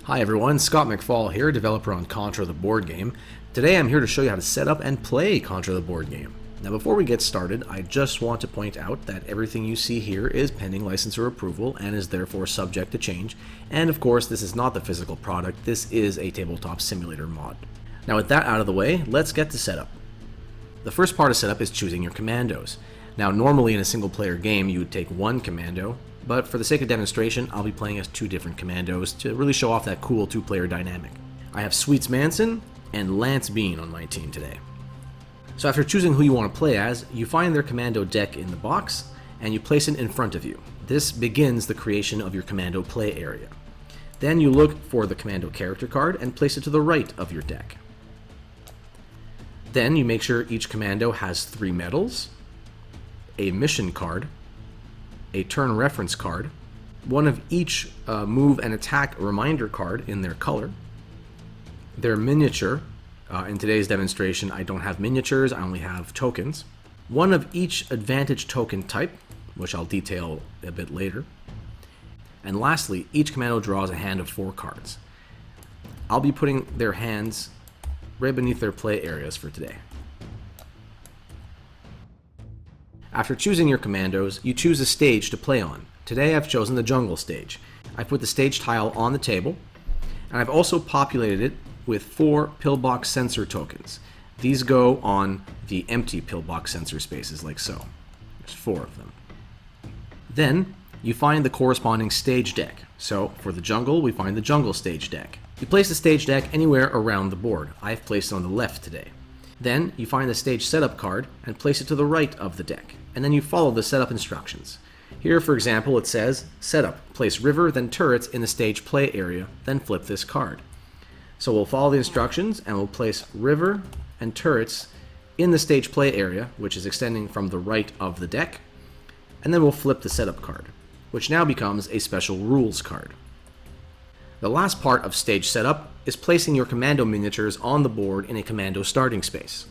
Hi everyone, Scott McFall here, developer on Contra the board game. Today I'm here to show you how to set up and play Contra the board game. Now before we get started, I just want to point out that everything you see here is pending licensor approval and is therefore subject to change. And of course, this is not the physical product, this is a tabletop simulator mod. Now with that out of the way, let's get to setup. The first part of setup is choosing your commandos. Now normally in a single player game you would take one commando, but for the sake of demonstration, I'll be playing as two different commandos to really show off that cool two-player dynamic. I have Sweets Manson and Lance Bean on my team today. So after choosing who you want to play as, you find their commando deck in the box, and you place it in front of you. This begins the creation of your commando play area. Then you look for the commando character card and place it to the right of your deck. Then you make sure each commando has 3 medals, a mission card, a turn reference card, one of each move and attack reminder card in their color, their miniature. In today's demonstration, I don't have miniatures, I only have tokens. One of each advantage token type, which I'll detail a bit later. And lastly, each commando draws a hand of 4 cards. I'll be putting their hands right beneath their play areas for today. After choosing your commandos, you choose a stage to play on. Today I've chosen the jungle stage. I've put the stage tile on the table, and I've also populated it with 4 pillbox sensor tokens. These go on the empty pillbox sensor spaces like so. There's 4 of them. Then you find the corresponding stage deck. So for the jungle, we find the jungle stage deck. You place the stage deck anywhere around the board. I've placed it on the left today. Then you find the stage setup card and place it to the right of the deck. And then you follow the setup instructions. Here, for example, it says, setup, place river, then turrets in the stage play area, then flip this card. So we'll follow the instructions and we'll place river and turrets in the stage play area, which is extending from the right of the deck, and then we'll flip the setup card, which now becomes a special rules card. The last part of stage setup is placing your commando miniatures on the board in a commando starting space.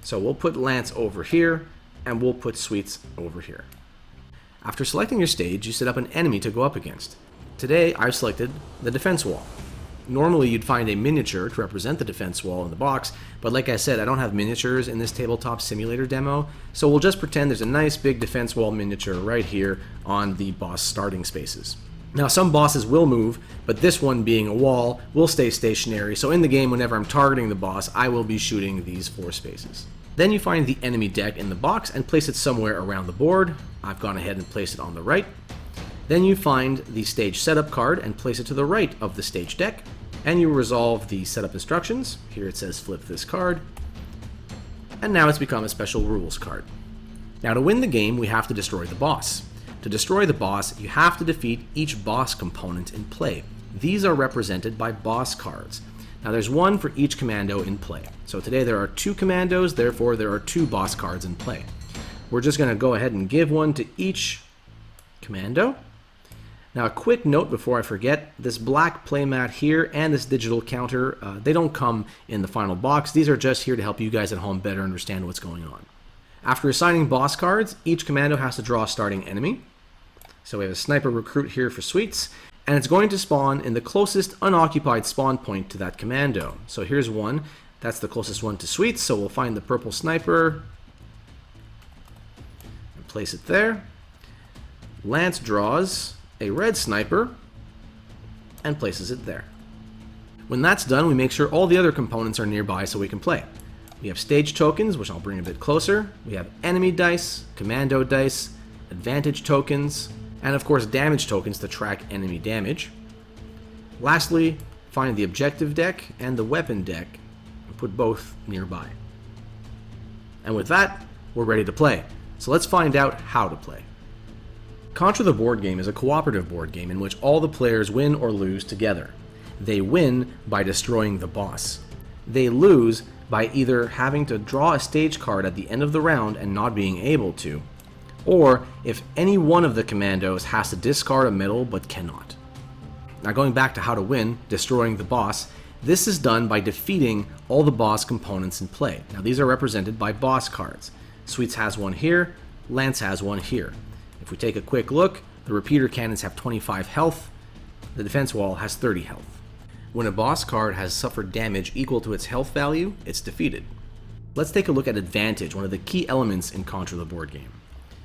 So we'll put Lance over here, and we'll put Sweets over here. After selecting your stage, you set up an enemy to go up against. Today, I've selected the defense wall. Normally, you'd find a miniature to represent the defense wall in the box, but like I said, I don't have miniatures in this tabletop simulator demo, so we'll just pretend there's a nice big defense wall miniature right here on the boss starting spaces. Now, some bosses will move, but this one being a wall will stay stationary, so in the game, whenever I'm targeting the boss, I will be shooting these 4 spaces. Then you find the enemy deck in the box and place it somewhere around the board. I've gone ahead and placed it on the right. Then you find the stage setup card and place it to the right of the stage deck, and you resolve the setup instructions. Here it says flip this card, and now it's become a special rules card. Now to win the game, we have to destroy the boss. To destroy the boss, you have to defeat each boss component in play. These are represented by boss cards. Now there's 1 for each commando in play. So today there are 2 commandos, therefore there are 2 boss cards in play. We're just going to go ahead and give 1 to each commando. Now a quick note before I forget, this black playmat here and this digital counter, they don't come in the final box. These are just here to help you guys at home better understand what's going on. After assigning boss cards, each commando has to draw a starting enemy. So we have a sniper recruit here for Sweets, and it's going to spawn in the closest unoccupied spawn point to that commando. So here's one, that's the closest one to Sweets, so we'll find the purple sniper and place it there. Lance draws a red sniper and places it there. When that's done, we make sure all the other components are nearby so we can play. We have stage tokens, which I'll bring a bit closer. We have enemy dice, commando dice, advantage tokens, and of course damage tokens to track enemy damage. Lastly, find the objective deck and the weapon deck and put both nearby. And with that, we're ready to play. So let's find out how to play. Contra the board game is a cooperative board game in which all the players win or lose together. They win by destroying the boss. They lose by either having to draw a stage card at the end of the round and not being able to, or if any one of the commandos has to discard a medal but cannot. Now going back to how to win, destroying the boss, this is done by defeating all the boss components in play. Now these are represented by boss cards. Sweets has one here, Lance has one here. If we take a quick look, the repeater cannons have 25 health, the defense wall has 30 health. When a boss card has suffered damage equal to its health value, it's defeated. Let's take a look at Advantage, one of the key elements in Contra the board game.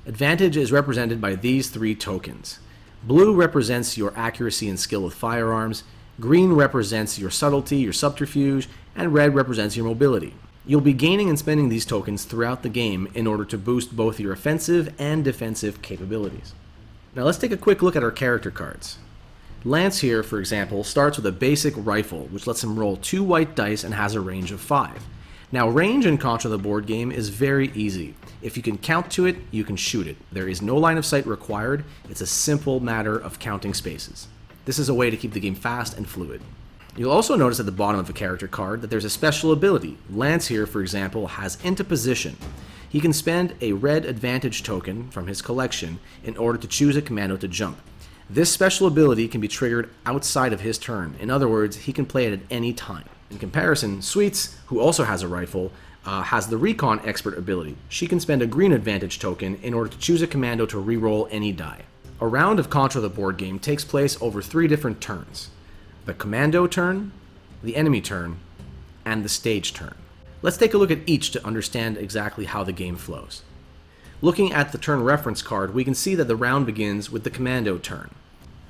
Advantage is represented by these 3 tokens. Blue represents your accuracy and skill with firearms, green represents your subtlety, your subterfuge, and red represents your mobility. You'll be gaining and spending these tokens throughout the game in order to boost both your offensive and defensive capabilities. Now let's take a quick look at our character cards. Lance here, for example, starts with a basic rifle, which lets him roll 2 white dice and has a range of 5. Now, range in Contra the board game is very easy. If you can count to it, you can shoot it. There is no line of sight required. It's a simple matter of counting spaces. This is a way to keep the game fast and fluid. You'll also notice at the bottom of a character card that there's a special ability. Lance here, for example, has Into Position. He can spend a red advantage token from his collection in order to choose a commando to jump. This special ability can be triggered outside of his turn. In other words, he can play it at any time. In comparison, Sweets, who also has a rifle, has the Recon Expert ability. She can spend a green advantage token in order to choose a commando to reroll any die. A round of Contra the board game takes place over 3 different turns: the commando turn, the enemy turn, and the stage turn. Let's take a look at each to understand exactly how the game flows. Looking at the turn reference card, we can see that the round begins with the commando turn.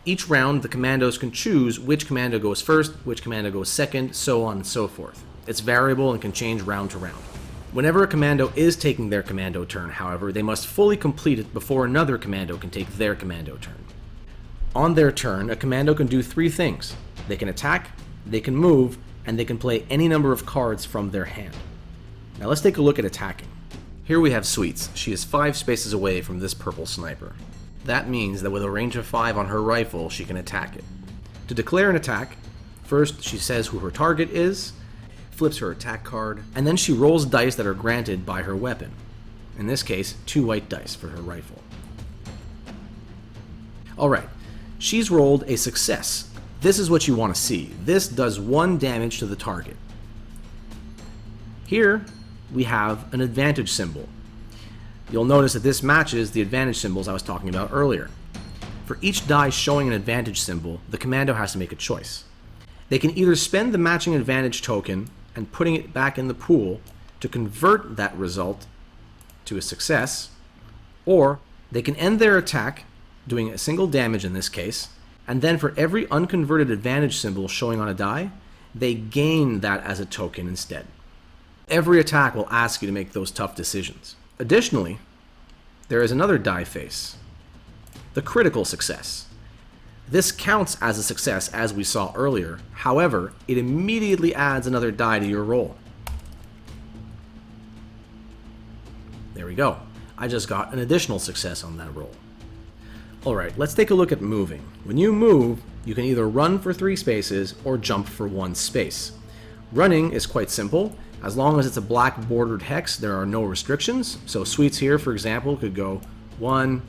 Each round, the commandos can choose which commando goes first, which commando goes second, so on and so forth. It's variable and can change round to round. Whenever a commando is taking their commando turn, however, they must fully complete it before another commando can take their commando turn. On their turn, a commando can do 3 things. They can attack, they can move, and they can play any number of cards from their hand. Now let's take a look at attacking. Here we have Sweets. She is 5 spaces away from this purple sniper. That means that with a range of 5 on her rifle, she can attack it. To declare an attack, first she says who her target is, flips her attack card, and then she rolls dice that are granted by her weapon. In this case, 2 white dice for her rifle. Alright, she's rolled a success. This is what you want to see. This does 1 damage to the target. Here, we have an advantage symbol. You'll notice that this matches the advantage symbols I was talking about earlier. For each die showing an advantage symbol, the commando has to make a choice. They can either spend the matching advantage token and putting it back in the pool to convert that result to a success, or they can end their attack, doing a single damage in this case, and then for every unconverted advantage symbol showing on a die, they gain that as a token instead. Every attack will ask you to make those tough decisions. Additionally, there is another die face, the critical success. This counts as a success as we saw earlier, however, it immediately adds another die to your roll. There we go. I just got an additional success on that roll. Alright, let's take a look at moving. When you move, you can either run for 3 spaces or jump for 1 space. Running is quite simple. As long as it's a black bordered hex, there are no restrictions. So Sweets here, for example, could go 1,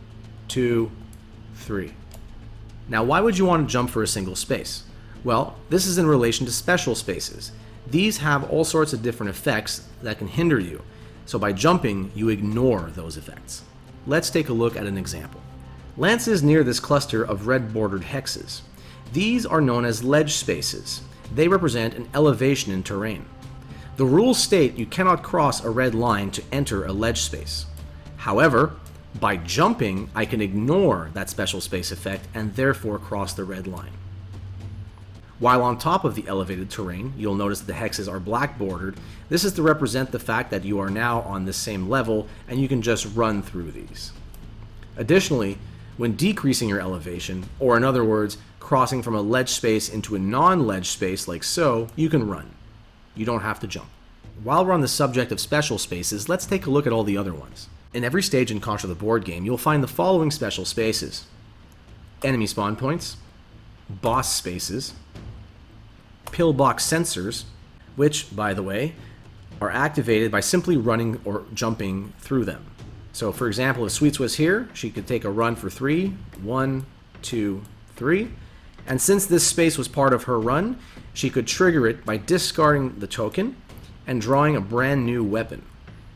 2, 3. Now, why would you want to jump for a single space? Well, this is in relation to special spaces. These have all sorts of different effects that can hinder you. So by jumping, you ignore those effects. Let's take a look at an example. Lance is near this cluster of red bordered hexes. These are known as ledge spaces. They represent an elevation in terrain. The rules state you cannot cross a red line to enter a ledge space. However, by jumping, I can ignore that special space effect and therefore cross the red line. While on top of the elevated terrain, you'll notice that the hexes are black bordered. This is to represent the fact that you are now on the same level and you can just run through these. Additionally, when decreasing your elevation, or in other words, crossing from a ledge space into a non-ledge space like so, you can run. You don't have to jump. While we're on the subject of special spaces, let's take a look at all the other ones. In every stage in Contra the board game, you'll find the following special spaces: enemy spawn points, boss spaces, pillbox sensors, which, by the way, are activated by simply running or jumping through them. So, for example, if Sweets was here, she could take a run for 3, 1, 2, 3, and since this space was part of her run, she could trigger it by discarding the token and drawing a brand new weapon.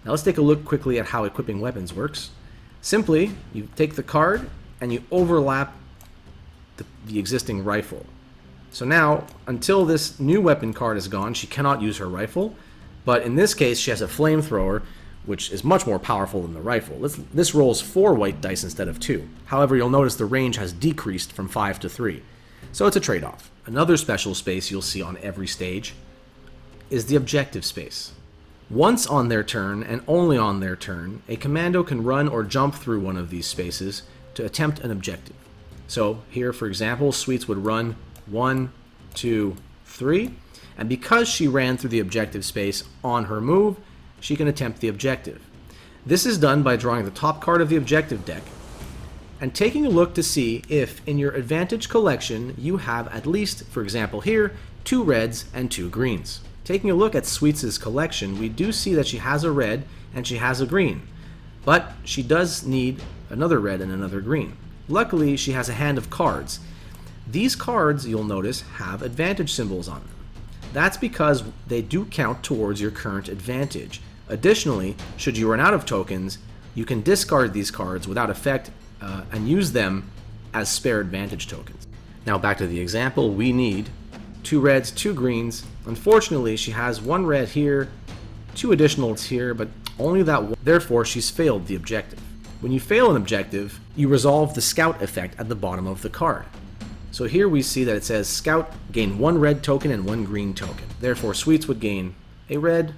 Now let's take a look quickly at how equipping weapons works. Simply, you take the card and you overlap the existing rifle. So now, until this new weapon card is gone, she cannot use her rifle. But in this case, she has a flamethrower, which is much more powerful than the rifle. This rolls 4 white dice instead of 2. However, you'll notice the range has decreased from 5 to 3. So it's a trade-off. Another special space you'll see on every stage is the objective space. Once on their turn, and only on their turn, a commando can run or jump through one of these spaces to attempt an objective. So here, for example, Sweets would run 1, 2, 3, and because she ran through the objective space on her move, she can attempt the objective. This is done by drawing the top card of the objective deck and taking a look to see if in your advantage collection you have at least, for example here, 2 reds and 2 greens. Taking a look at Sweets' collection, we do see that she has a red and she has a green, but she does need another red and another green. Luckily, she has a hand of cards. These cards, you'll notice, have advantage symbols on them. That's because they do count towards your current advantage. Additionally, should you run out of tokens, you can discard these cards without effect and use them as spare advantage tokens. Now back to the example, we need 2 reds, 2 greens. Unfortunately, she has 1 red here, 2 additionals here, but only that one. Therefore, she's failed the objective. When you fail an objective, you resolve the scout effect at the bottom of the card. So here we see that it says Scout gain 1 red token and 1 green token. Therefore, Sweets would gain a red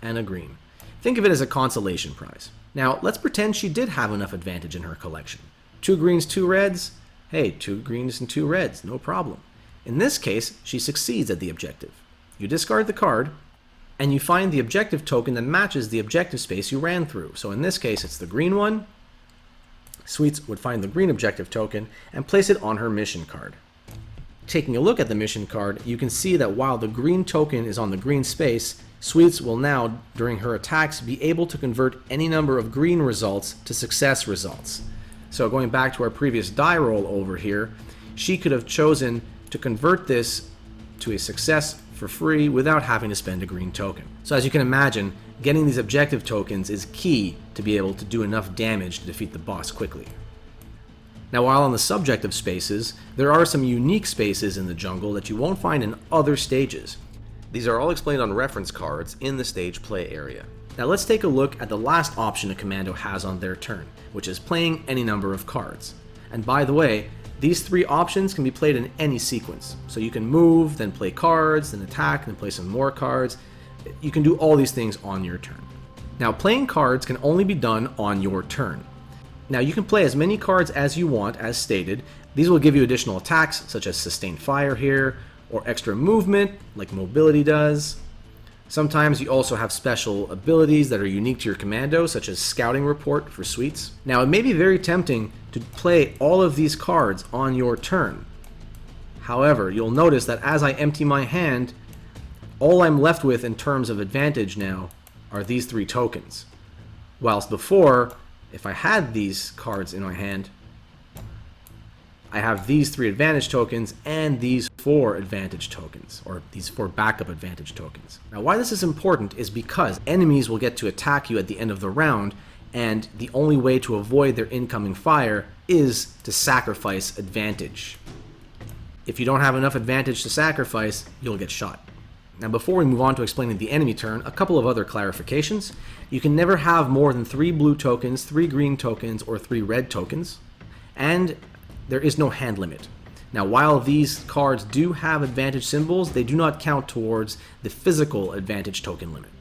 and a green. Think of it as a consolation prize. Now, let's pretend she did have enough advantage in her collection. 2 greens, 2 reds. Hey, 2 greens and 2 reds, no problem. In this case, she succeeds at the objective. You discard the card, and you find the objective token that matches the objective space you ran through. So in this case, it's the green one. Sweets would find the green objective token and place it on her mission card. Taking a look at the mission card, you can see that while the green token is on the green space, Sweets will now, during her attacks, be able to convert any number of green results to success results. So going back to our previous die roll over here, she could have chosen to convert this to a success for free without having to spend a green token. So as you can imagine, getting these objective tokens is key to be able to do enough damage to defeat the boss quickly. Now, while on the subject of spaces, there are some unique spaces in the jungle that you won't find in other stages. These are all explained on reference cards in the stage play area. Now let's take a look at the last option a commando has on their turn, which is playing any number of cards. And by the way, these 3 options can be played in any sequence. So you can move, then play cards, then attack, then play some more cards. You can do all these things on your turn. Now, playing cards can only be done on your turn. Now, you can play as many cards as you want, as stated. These will give you additional attacks, such as sustained fire here, or extra movement, like mobility does. Sometimes you also have special abilities that are unique to your commando, such as Scouting Report for Sweets. Now, it may be very tempting to play all of these cards on your turn. However, you'll notice that as I empty my hand, all I'm left with in terms of advantage now are these 3 tokens. Whilst before, if I had these cards in my hand, I have these 3 advantage tokens and these 4 advantage tokens, or these 4 backup advantage tokens. Now, why this is important is because enemies will get to attack you at the end of the round, and the only way to avoid their incoming fire is to sacrifice advantage. If you don't have enough advantage to sacrifice, you'll get shot. Now, before we move on to explaining the enemy turn, a couple of other clarifications. You can never have more than 3 blue tokens, 3 green tokens, or 3 red tokens, and there is no hand limit. Now, while these cards do have advantage symbols, they do not count towards the physical advantage token limit.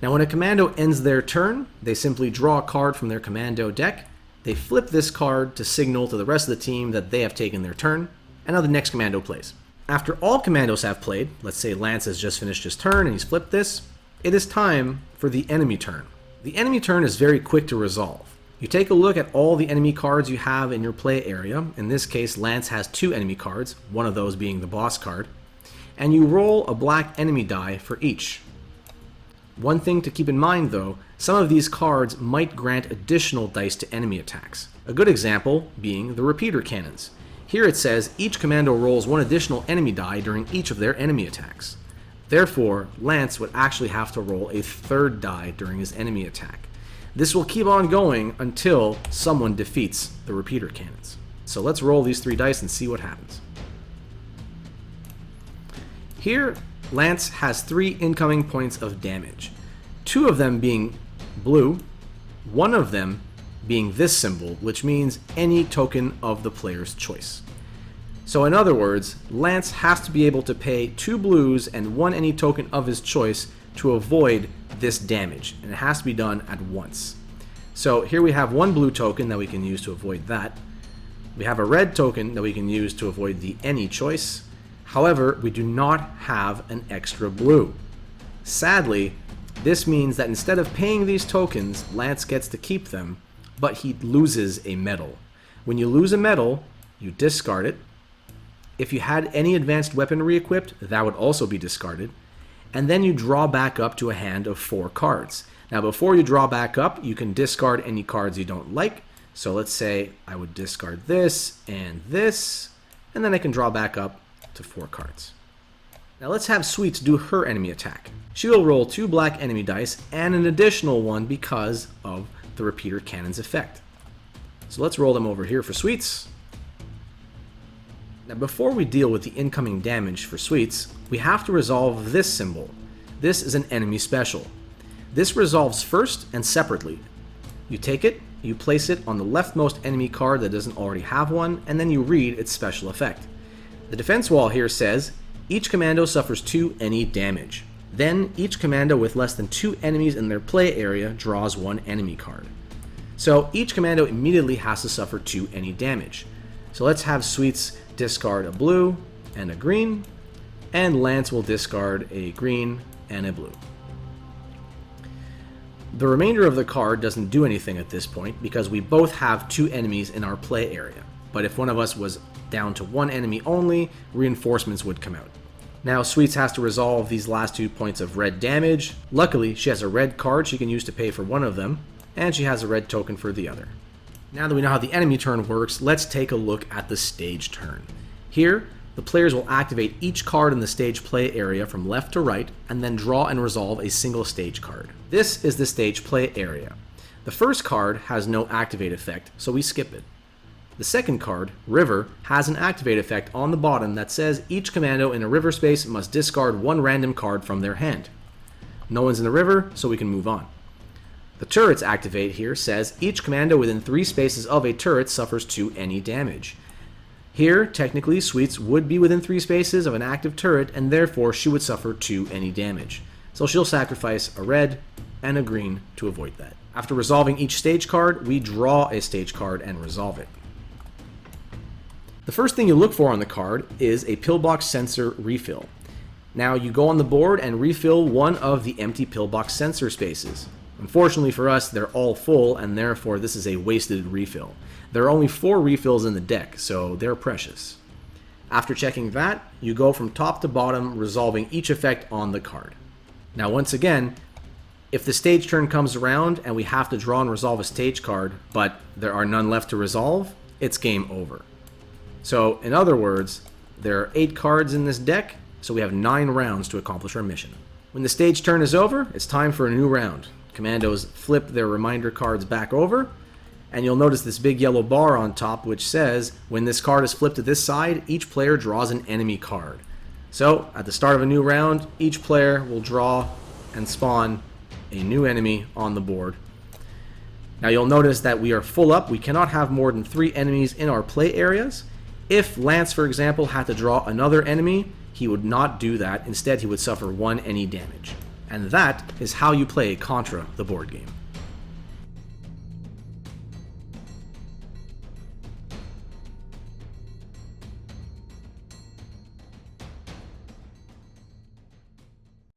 Now, when a commando ends their turn, they simply draw a card from their commando deck. They flip this card to signal to the rest of the team that they have taken their turn, and now the next commando plays. After all commandos have played, let's say Lance has just finished his turn and he's flipped this, it is time for the enemy turn. The enemy turn is very quick to resolve. You take a look at all the enemy cards you have in your play area. In this case, Lance has 2 enemy cards, one of those being the boss card, and you roll a black enemy die for each. One thing to keep in mind though, some of these cards might grant additional dice to enemy attacks. A good example being the repeater cannons. Here it says each commando rolls 1 additional enemy die during each of their enemy attacks. Therefore, Lance would actually have to roll a 3rd die during his enemy attack. This will keep on going until someone defeats the repeater cannons. So let's roll these 3 dice and see what happens. Here, Lance has 3 incoming points of damage, 2 of them being blue, 1 of them being this symbol, which means any token of the player's choice. So in other words, Lance has to be able to pay 2 blues and 1 any token of his choice to avoid this damage, and it has to be done at once. So here we have 1 blue token that we can use to avoid that. We have a red token that we can use to avoid the any choice. However, we do not have an extra blue. Sadly, this means that instead of paying these tokens, Lance gets to keep them, but he loses a medal. When you lose a medal, you discard it. If you had any advanced weaponry equipped, that would also be discarded. And then you draw back up to a hand of 4 cards. Now before you draw back up, you can discard any cards you don't like. So let's say I would discard this, and then I can draw back up to 4 cards. Now let's have Sweets do her enemy attack. She will roll 2 black enemy dice and an additional one because of the repeater cannon's effect. So let's roll them over here for Sweets. Now before we deal with the incoming damage for Sweets, we have to resolve this symbol. This is an enemy special. This resolves first and separately. You take it, you place it on the leftmost enemy card that doesn't already have one, and then you read its special effect. The defense wall here says, each commando suffers 2 any damage. Then each commando with less than 2 enemies in their play area draws 1 enemy card. So each commando immediately has to suffer 2 any damage. So let's have Sweets discard a blue and a green, and Lance will discard a green and a blue. The remainder of the card doesn't do anything at this point because we both have 2 enemies in our play area. But if one of us was down to 1 enemy only, reinforcements would come out. Now Sweets has to resolve these last 2 points of red damage. Luckily, she has a red card she can use to pay for one of them, and she has a red token for the other. Now that we know how the enemy turn works, let's take a look at the stage turn. Here, the players will activate each card in the stage play area from left to right, and then draw and resolve a single stage card. This is the stage play area. The first card has no activate effect, so we skip it. The second card, River, has an activate effect on the bottom that says each commando in a river space must discard 1 random card from their hand. No one's in the river, so we can move on. The turret's activate here says each commando within 3 spaces of a turret suffers 2 any damage. Here, technically, Sweets would be within 3 spaces of an active turret, and therefore she would suffer 2 any damage. So she'll sacrifice a red and a green to avoid that. After resolving each stage card, we draw a stage card and resolve it. The first thing you look for on the card is a pillbox sensor refill. Now you go on the board and refill one of the empty pillbox sensor spaces. Unfortunately for us, they're all full, and therefore this is a wasted refill. There are only 4 refills in the deck, so they're precious. After checking that, you go from top to bottom, resolving each effect on the card. Now once again, if the stage turn comes around and we have to draw and resolve a stage card, but there are none left to resolve, it's game over. So in other words, there are 8 cards in this deck, so we have 9 rounds to accomplish our mission. When the stage turn is over, it's time for a new round. Commandos flip their reminder cards back over, and you'll notice this big yellow bar on top which says when this card is flipped to this side, each player draws an enemy card. So at the start of a new round, each player will draw and spawn a new enemy on the board. Now you'll notice that we are full up. We cannot have more than 3 enemies in our play areas. If Lance, for example, had to draw another enemy, he would not do that. Instead, he would suffer 1 any damage. And that is how you play Contra, the board game.